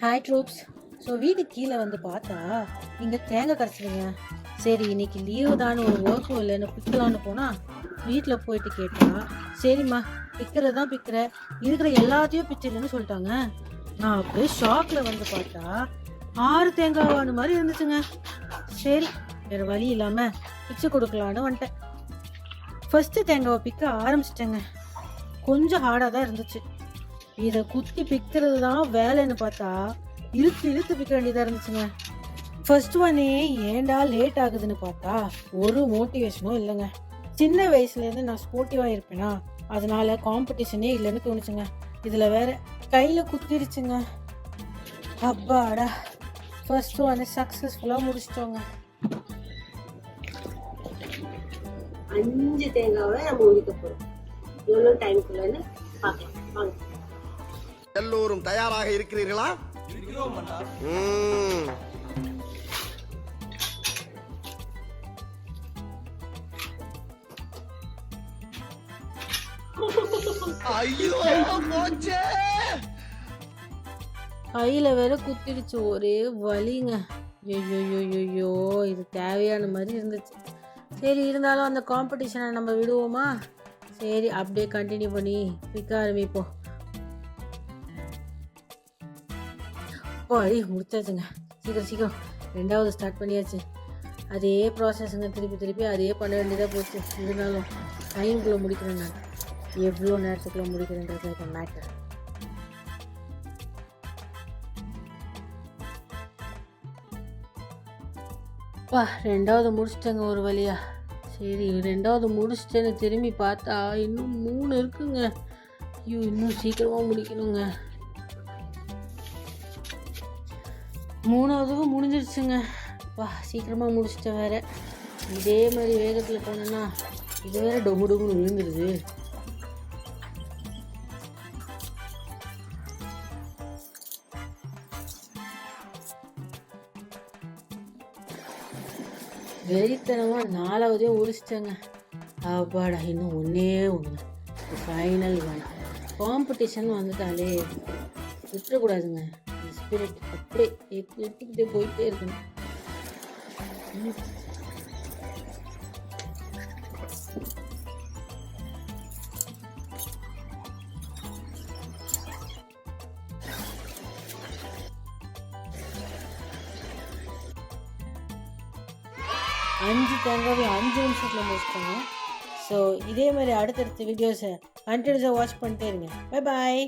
Hi troops. So வீட்டுக்கு கீழே வந்து பார்த்தா இங்கே தேங்காய் கரைச்சிடுங்க. சரி இன்னைக்கு லீவு தானே, ஒரு ஒர்க்கும் இல்லைன்னு பிக்கலான்னு போனால் வீட்டில் போயிட்டு கேட்டா, சரிம்மா பிக்கிறது தான் பிக்கிற, இருக்கிற எல்லாத்தையும் பிச்சிடுன்னு சொல்லிட்டாங்க. நான் அப்படியே ஷாக்கில் வந்து பார்த்தா 6 தேங்காவான மாதிரி இருந்துச்சுங்க. சரி வேறு வழி இல்லாமல் பிச்சு கொடுக்கலான்னு வந்துட்டேன். ஃபஸ்ட்டு தேங்காவை பிக்க ஆரம்பிச்சிட்டேங்க. கொஞ்சம் ஹார்டாக தான் இருந்துச்சு. இதை குத்தி பிக்கிறது தான் வேலைன்னு பார்த்தா இழுத்து பிக்க வேண்டியதாக இருந்துச்சுங்க. ஃபர்ஸ்ட் ஒன்னே ஏண்டா லேட் ஆகுதுன்னு பார்த்தா ஒரு மோட்டிவேஷனும் இல்லைங்க. சின்ன வயசுலேருந்து நான் ஸ்போர்ட்டிவாக இருப்பேனா, அதனால காம்படிஷனே இல்லைன்னு தோணுச்சுங்க. இதில் வேற கையில் குத்திடுச்சுங்க. அப்பாடா, ஃபர்ஸ்ட் ஒன்று சக்ஸஸ்ஃபுல்லாக முடிச்சிட்டோங்க. 5 தேங்காவை நம்ம உரிக்க போறோம். எவ்வளோ டைம்குள்ளன்னு பார்க்கலாம் வாங்க. எல்லோரும் தயாராக இருக்கிறீர்களா? கையில வேற குத்திடுச்சு, ஒரே வலிங்க. ஐயோ இது தேவையான மாதிரி இருந்துச்சு. சரி இருந்தாலும் அந்த காம்படிஷனை நம்ம விடுவோமா? சரி அப்படியே கண்டினியூ பண்ணி பிக்க ஆரம்பிப்போம். முடிச்சாச்சுங்க. சீக்கிரம் ரெண்டாவது ஸ்டார்ட் பண்ணியாச்சு. அதே ப்ராசஸுங்க, திருப்பி அதே பண்ண வேண்டியதாக போச்சு. இருந்தாலும் டைம்குள்ளே முடிக்கிறேன். நான் எவ்வளோ நேரத்துக்குள்ளே முடிக்கிறேன்றது இப்போ மேட்டர். ரெண்டாவது முடிச்சிட்டேங்க ஒரு வழியா. சரி ரெண்டாவது முடிச்சிட்டேன்னு திரும்பி பார்த்தா இன்னும் 3 இருக்குங்க. ஐயோ இன்னும் சீக்கிரமாக முடிக்கணுங்க. 3வதும் முடிஞ்சிருச்சுங்க. சீக்கிரமாக முடிச்சிட்டேன். வேற இதே மாதிரி வேகத்தில் போனேன்னா இது வேற டொமுன்னு விழுந்துருது. வெறித்தனமாக 4வதையும் முடிச்சிட்டேங்க. அப்பாடா, இன்னும் ஒன்றே ஃபைனல் ஒன். காம்படிஷன் வந்துட்டாலே விட்டுறக்கூடாதுங்க. ஸ்பிரிட் அப்படியே எடுத்துக்கிட்டே போயிட்டே இருக்கணும். அஞ்சு தேங்காவை 5 நிமிஷத்தில் முடிச்சிட்டோங்க. ஸோ இதே மாதிரி அடுத்தடுத்த வீடியோஸை கண்டினியூஸாக வாட்ச் பண்ணிட்டே இருங்க. Bye bye.